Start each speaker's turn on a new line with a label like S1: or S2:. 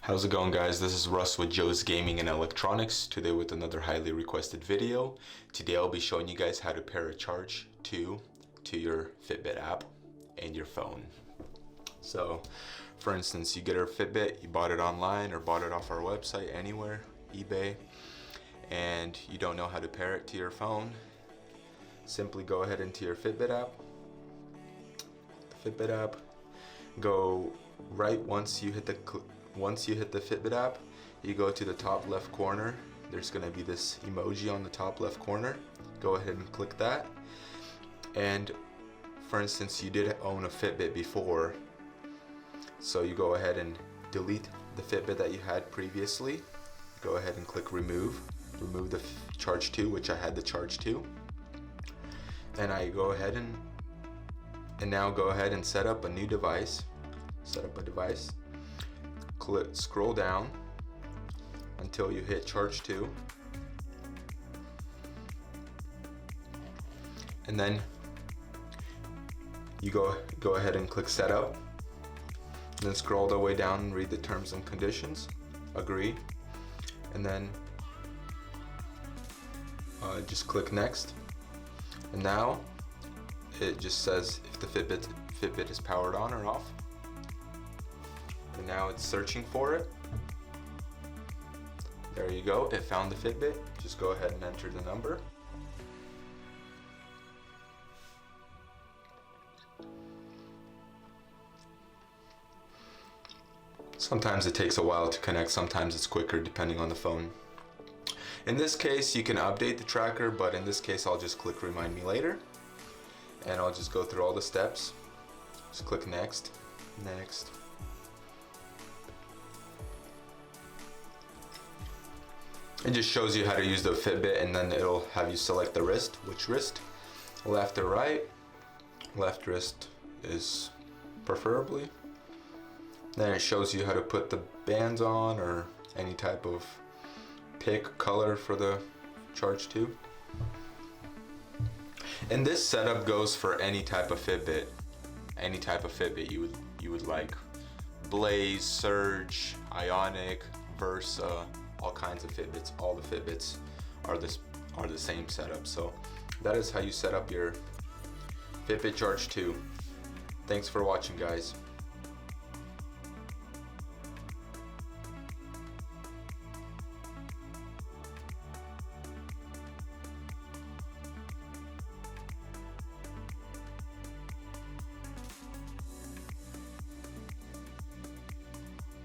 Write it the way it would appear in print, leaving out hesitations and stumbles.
S1: How's it going, guys? This is Russ with Joe's Gaming and Electronics, today with another highly requested video. Today I'll be showing you guys how to pair a Charge 2 to your Fitbit app and your phone. So for instance, you get our Fitbit, you bought it online or bought it off our website, anywhere, eBay, and you don't know how to pair it to your phone. Simply go ahead into your Fitbit app, go right once you hit the Fitbit app, you go to the top left corner. There's going to be this emoji on the top left corner. Go ahead and click that. And for instance, you did own a Fitbit before, so you go ahead and delete the Fitbit that you had previously. Go ahead and click remove the Charge 2, which I had the Charge 2. And I go ahead and now go ahead and set up a new device. Set up a device. Scroll down until you hit Charge 2, and then you go ahead and click setup, then scroll all the way down and read the terms and conditions, agree, and then just click next. And now it just says if the Fitbit is powered on or off. And now it's searching for it. There you go, it found the Fitbit. Just go ahead and enter the number. Sometimes it takes a while to connect, sometimes it's quicker depending on the phone. In this case, you can update the tracker, but in this case, I'll just click remind me later. And I'll just go through all the steps. Just click next, next. It just shows you how to use the Fitbit, and then it'll have you select the wrist, which wrist, left or right. Left wrist is preferably. Then it shows you how to put the bands on or any type of pick color for the Charge 2. And this setup goes for any type of Fitbit. Any type of Fitbit you would like. Blaze, Surge, Ionic, Versa, all kinds of Fitbits. All the Fitbits are the same setup. So that is how you set up your Fitbit Charge 2. Thanks for watching, guys.